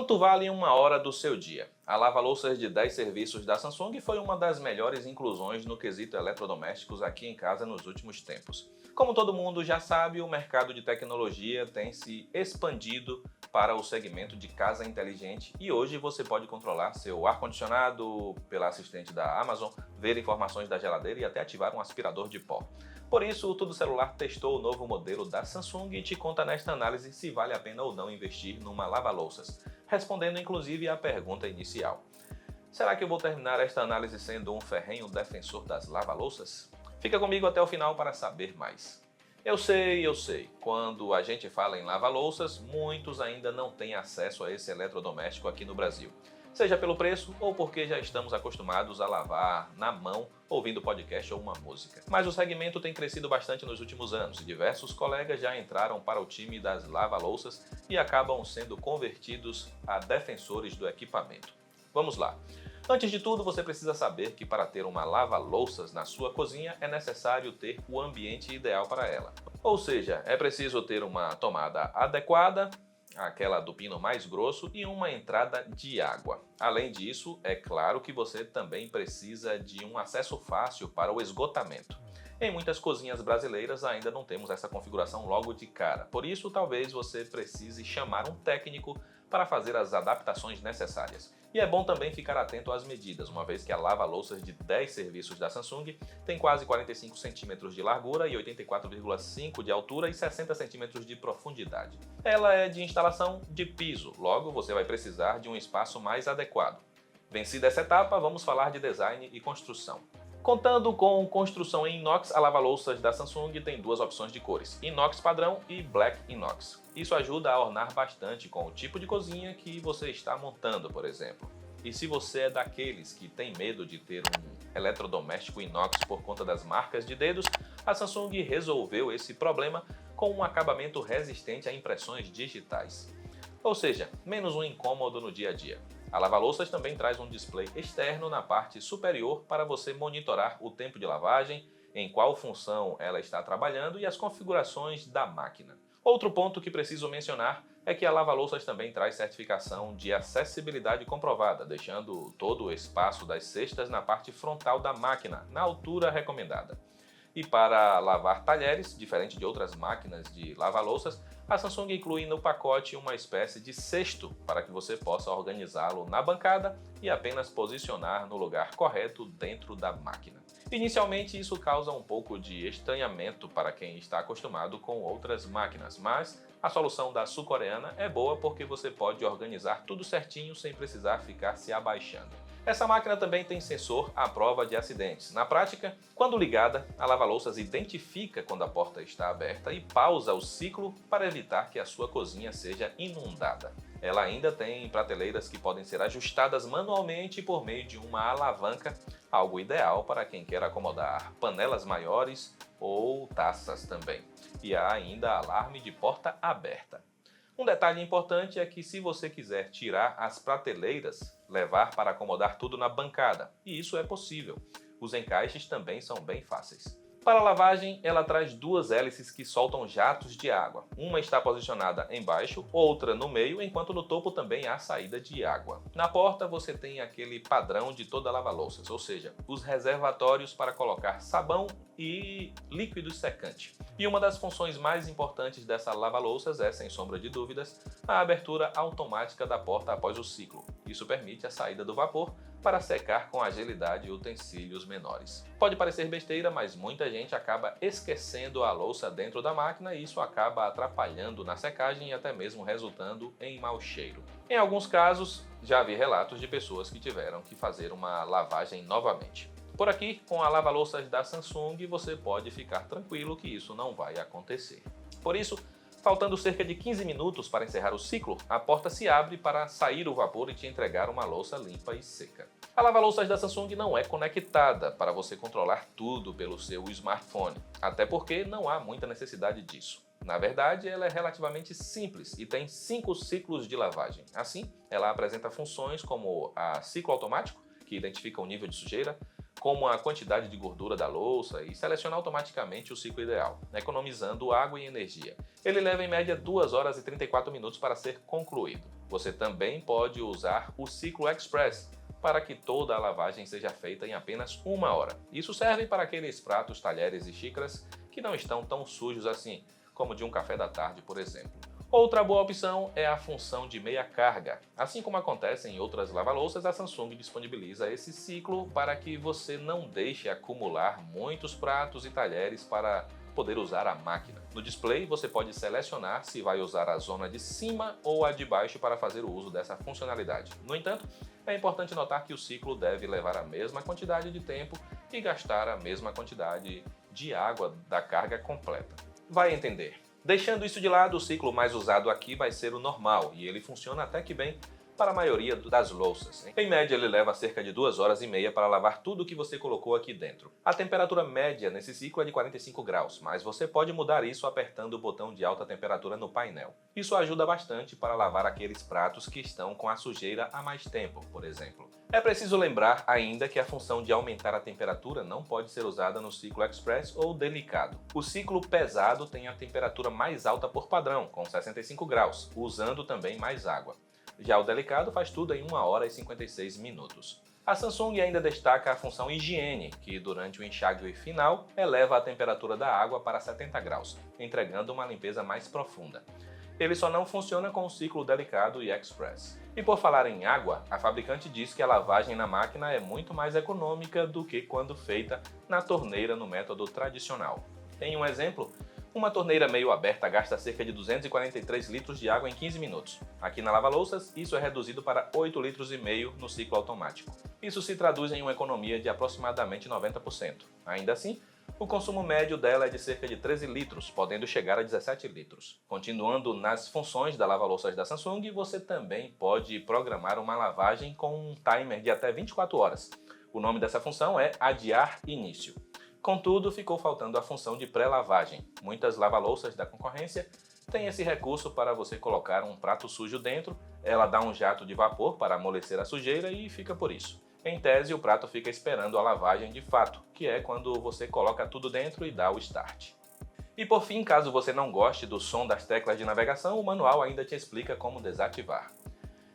Quanto vale uma hora do seu dia? A lava-louças de 10 serviços da Samsung foi uma das melhores inclusões no quesito eletrodomésticos aqui em casa nos últimos tempos. Como todo mundo já sabe, o mercado de tecnologia tem se expandido para o segmento de casa inteligente e hoje você pode controlar seu ar-condicionado pela assistente da Amazon, ver informações da geladeira e até ativar um aspirador de pó. Por isso, o Tudo Celular testou o novo modelo da Samsung e te conta nesta análise se vale a pena ou não investir numa lava-louças, respondendo inclusive à pergunta inicial. Será que eu vou terminar esta análise sendo um ferrenho defensor das lava-louças? Fica comigo até o final para saber mais. Eu sei, quando a gente fala em lava-louças, muitos ainda não têm acesso a esse eletrodoméstico aqui no Brasil. Seja pelo preço ou porque já estamos acostumados a lavar na mão ouvindo podcast ou uma música. Mas o segmento tem crescido bastante nos últimos anos e diversos colegas já entraram para o time das lava-louças e acabam sendo convertidos a defensores do equipamento. Vamos lá. Antes de tudo, você precisa saber que para ter uma lava-louças na sua cozinha é necessário ter o ambiente ideal para ela. Ou seja, é preciso ter uma tomada adequada, aquela do pino mais grosso, e uma entrada de água. Além disso, é claro que você também precisa de um acesso fácil para o esgotamento. Em muitas cozinhas brasileiras ainda não temos essa configuração logo de cara, por isso talvez você precise chamar um técnico para fazer as adaptações necessárias. E é bom também ficar atento às medidas, uma vez que a lava-louças de 10 serviços da Samsung tem quase 45 cm de largura e 84,5 de altura e 60 cm de profundidade. Ela é de instalação de piso, logo você vai precisar de um espaço mais adequado. Vencida essa etapa, vamos falar de design e construção. Contando com construção em inox, a lava-louças da Samsung tem duas opções de cores, inox padrão e black inox. Isso ajuda a ornar bastante com o tipo de cozinha que você está montando, por exemplo. E se você é daqueles que tem medo de ter um eletrodoméstico inox por conta das marcas de dedos, a Samsung resolveu esse problema com um acabamento resistente a impressões digitais. Ou seja, menos um incômodo no dia a dia. A lava-louças também traz um display externo na parte superior para você monitorar o tempo de lavagem, em qual função ela está trabalhando e as configurações da máquina. Outro ponto que preciso mencionar é que a lava-louças também traz certificação de acessibilidade comprovada, deixando todo o espaço das cestas na parte frontal da máquina, na altura recomendada. E para lavar talheres, diferente de outras máquinas de lava-louças, a Samsung inclui no pacote uma espécie de cesto para que você possa organizá-lo na bancada e apenas posicionar no lugar correto dentro da máquina. Inicialmente isso causa um pouco de estranhamento para quem está acostumado com outras máquinas, mas a solução da sul-coreana é boa porque você pode organizar tudo certinho sem precisar ficar se abaixando. Essa máquina também tem sensor à prova de acidentes. Na prática, quando ligada, a lava-louças identifica quando a porta está aberta e pausa o ciclo para evitar que a sua cozinha seja inundada. Ela ainda tem prateleiras que podem ser ajustadas manualmente por meio de uma alavanca, algo ideal para quem quer acomodar panelas maiores ou taças também. E há ainda alarme de porta aberta. Um detalhe importante é que se você quiser tirar as prateleiras, levar para acomodar tudo na bancada, e isso é possível. Os encaixes também são bem fáceis. Para a lavagem, ela traz duas hélices que soltam jatos de água. Uma está posicionada embaixo, outra no meio, enquanto no topo também há saída de água. Na porta você tem aquele padrão de toda lava-louças, ou seja, os reservatórios para colocar sabão e líquido secante. E uma das funções mais importantes dessa lava-louças é, sem sombra de dúvidas, a abertura automática da porta após o ciclo. Isso permite a saída do vapor para secar com agilidade utensílios menores. Pode parecer besteira, mas muita gente acaba esquecendo a louça dentro da máquina e isso acaba atrapalhando na secagem e até mesmo resultando em mau cheiro. Em alguns casos, já vi relatos de pessoas que tiveram que fazer uma lavagem novamente. Por aqui, com a lava-louças da Samsung, você pode ficar tranquilo que isso não vai acontecer. Por isso, faltando cerca de 15 minutos para encerrar o ciclo, a porta se abre para sair o vapor e te entregar uma louça limpa e seca. A lava-louças da Samsung não é conectada para você controlar tudo pelo seu smartphone, até porque não há muita necessidade disso. Na verdade, ela é relativamente simples e tem 5 ciclos de lavagem. Assim, ela apresenta funções como a ciclo automático, que identifica o nível de sujeira, como a quantidade de gordura da louça e seleciona automaticamente o ciclo ideal, economizando água e energia. Ele leva em média 2 horas e 34 minutos para ser concluído. Você também pode usar o ciclo Express para que toda a lavagem seja feita em apenas 1 hora. Isso serve para aqueles pratos, talheres e xícaras que não estão tão sujos assim, como de um café da tarde, por exemplo. Outra boa opção é a função de meia carga. Assim como acontece em outras lava-louças, a Samsung disponibiliza esse ciclo para que você não deixe acumular muitos pratos e talheres para poder usar a máquina. No display, você pode selecionar se vai usar a zona de cima ou a de baixo para fazer o uso dessa funcionalidade. No entanto, é importante notar que o ciclo deve levar a mesma quantidade de tempo e gastar a mesma quantidade de água da carga completa. Vai entender. Deixando isso de lado, o ciclo mais usado aqui vai ser o normal, e ele funciona até que bem para a maioria das louças. Em média, ele leva cerca de 2 horas e meia para lavar tudo que você colocou aqui dentro. A temperatura média nesse ciclo é de 45 graus, mas você pode mudar isso apertando o botão de alta temperatura no painel. Isso ajuda bastante para lavar aqueles pratos que estão com a sujeira há mais tempo, por exemplo. É preciso lembrar ainda que a função de aumentar a temperatura não pode ser usada no ciclo Express ou delicado. O ciclo pesado tem a temperatura mais alta por padrão, com 65 graus, usando também mais água. Já o delicado faz tudo em 1 hora e 56 minutos. A Samsung ainda destaca a função higiene, que durante o enxágue final eleva a temperatura da água para 70 graus, entregando uma limpeza mais profunda. Ele só não funciona com o ciclo delicado e express. E por falar em água, a fabricante diz que a lavagem na máquina é muito mais econômica do que quando feita na torneira no método tradicional. Em um exemplo, uma torneira meio aberta gasta cerca de 243 litros de água em 15 minutos. Aqui na lava-louças, isso é reduzido para 8,5 litros no ciclo automático. Isso se traduz em uma economia de aproximadamente 90%. Ainda assim, o consumo médio dela é de cerca de 13 litros, podendo chegar a 17 litros. Continuando nas funções da lava-louças da Samsung, você também pode programar uma lavagem com um timer de até 24 horas. O nome dessa função é Adiar Início. Contudo, ficou faltando a função de pré-lavagem. Muitas lava-louças da concorrência têm esse recurso para você colocar um prato sujo dentro, ela dá um jato de vapor para amolecer a sujeira e fica por isso. Em tese, o prato fica esperando a lavagem de fato, que é quando você coloca tudo dentro e dá o start. E por fim, caso você não goste do som das teclas de navegação, o manual ainda te explica como desativar.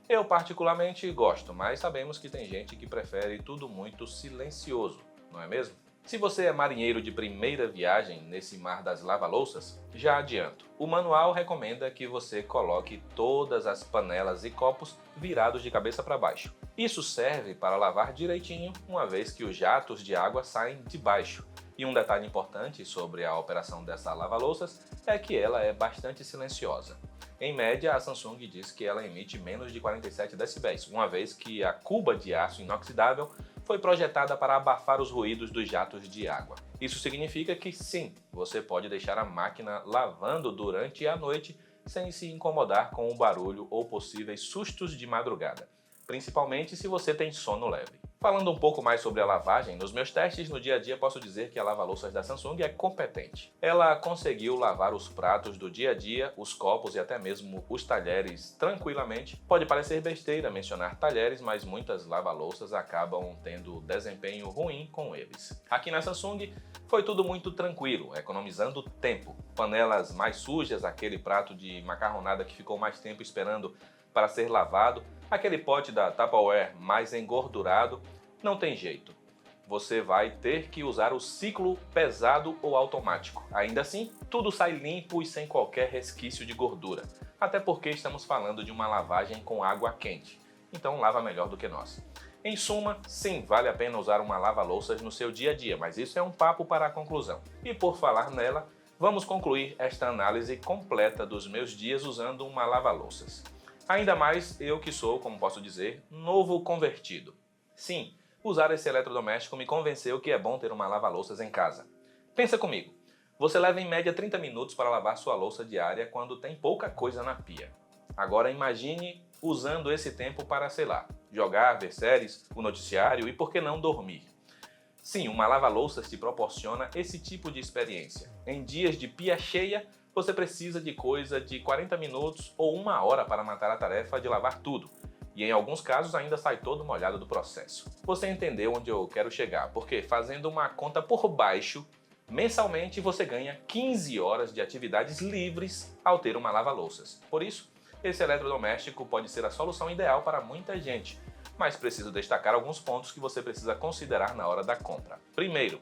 Eu particularmente gosto, mas sabemos que tem gente que prefere tudo muito silencioso, não é mesmo? Se você é marinheiro de primeira viagem nesse mar das lava-louças, já adianto. O manual recomenda que você coloque todas as panelas e copos virados de cabeça para baixo. Isso serve para lavar direitinho, uma vez que os jatos de água saem de baixo. E um detalhe importante sobre a operação dessa lava-louças é que ela é bastante silenciosa. Em média, a Samsung diz que ela emite menos de 47 decibéis, uma vez que a cuba de aço inoxidável foi projetada para abafar os ruídos dos jatos de água. Isso significa que sim, você pode deixar a máquina lavando durante a noite sem se incomodar com o barulho ou possíveis sustos de madrugada, principalmente se você tem sono leve. Falando um pouco mais sobre a lavagem, nos meus testes no dia a dia posso dizer que a lava-louças da Samsung é competente. Ela conseguiu lavar os pratos do dia a dia, os copos e até mesmo os talheres tranquilamente. Pode parecer besteira mencionar talheres, mas muitas lava-louças acabam tendo desempenho ruim com eles. Aqui na Samsung foi tudo muito tranquilo, economizando tempo. Panelas mais sujas, aquele prato de macarronada que ficou mais tempo esperando para ser lavado, aquele pote da Tupperware mais engordurado, não tem jeito. Você vai ter que usar o ciclo pesado ou automático. Ainda assim, tudo sai limpo e sem qualquer resquício de gordura. Até porque estamos falando de uma lavagem com água quente. Então lava melhor do que nós. Em suma, sim, vale a pena usar uma lava-louças no seu dia a dia, mas isso é um papo para a conclusão. E por falar nela, vamos concluir esta análise completa dos meus dias usando uma lava-louças. Ainda mais eu que sou, como posso dizer, novo convertido. Sim, usar esse eletrodoméstico me convenceu que é bom ter uma lava-louças em casa. Pensa comigo, você leva em média 30 minutos para lavar sua louça diária quando tem pouca coisa na pia. Agora imagine usando esse tempo para, sei lá, jogar, ver séries, o noticiário e por que não dormir. Sim, uma lava-louças te proporciona esse tipo de experiência. Em dias de pia cheia, você precisa de coisa de 40 minutos ou 1 hora para matar a tarefa de lavar tudo. E em alguns casos ainda sai todo molhado do processo. Você entendeu onde eu quero chegar, porque fazendo uma conta por baixo, mensalmente você ganha 15 horas de atividades livres ao ter uma lava-louças. Por isso, esse eletrodoméstico pode ser a solução ideal para muita gente, mas preciso destacar alguns pontos que você precisa considerar na hora da compra. Primeiro,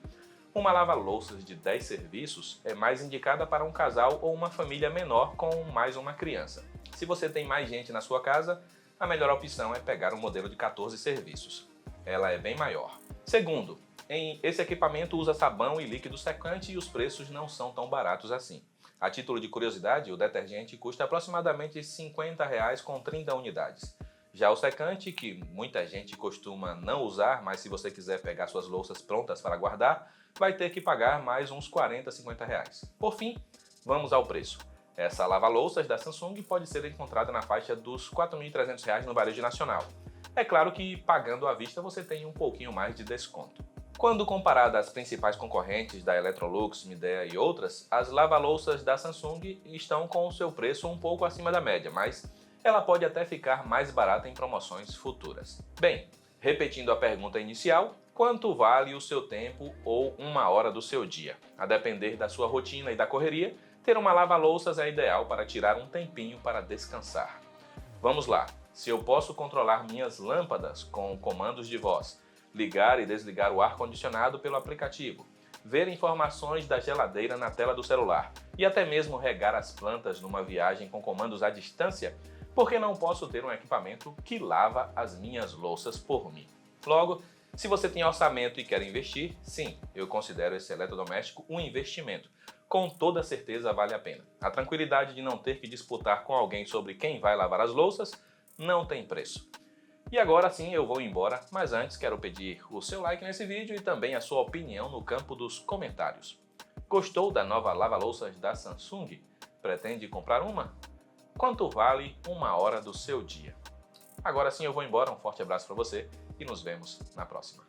uma lava-louças de 10 serviços é mais indicada para um casal ou uma família menor com mais uma criança. Se você tem mais gente na sua casa, a melhor opção é pegar um modelo de 14 serviços. Ela é bem maior. Segundo, esse equipamento usa sabão e líquido secante e os preços não são tão baratos assim. A título de curiosidade, o detergente custa aproximadamente R$ 50 com 30 unidades. Já o secante, que muita gente costuma não usar, mas se você quiser pegar suas louças prontas para guardar, vai ter que pagar mais uns 40, 50 reais. Por fim, vamos ao preço. Essa lava-louças da Samsung pode ser encontrada na faixa dos R$ 4.300 no varejo nacional. É claro que pagando à vista você tem um pouquinho mais de desconto. Quando comparada às principais concorrentes da Electrolux, Midea e outras, as lava-louças da Samsung estão com o seu preço um pouco acima da média, mas ela pode até ficar mais barata em promoções futuras. Bem, repetindo a pergunta inicial, quanto vale o seu tempo ou uma hora do seu dia? A depender da sua rotina e da correria, ter uma lava-louças é ideal para tirar um tempinho para descansar. Vamos lá, se eu posso controlar minhas lâmpadas com comandos de voz, ligar e desligar o ar-condicionado pelo aplicativo, ver informações da geladeira na tela do celular e até mesmo regar as plantas numa viagem com comandos à distância, por que não posso ter um equipamento que lava as minhas louças por mim? Logo, se você tem orçamento e quer investir, sim, eu considero esse eletrodoméstico um investimento. Com toda certeza vale a pena. A tranquilidade de não ter que disputar com alguém sobre quem vai lavar as louças não tem preço. E agora sim eu vou embora, mas antes quero pedir o seu like nesse vídeo e também a sua opinião no campo dos comentários. Gostou da nova lava-louças da Samsung? Pretende comprar uma? Quanto vale uma hora do seu dia? Agora sim eu vou embora, um forte abraço para você e nos vemos na próxima.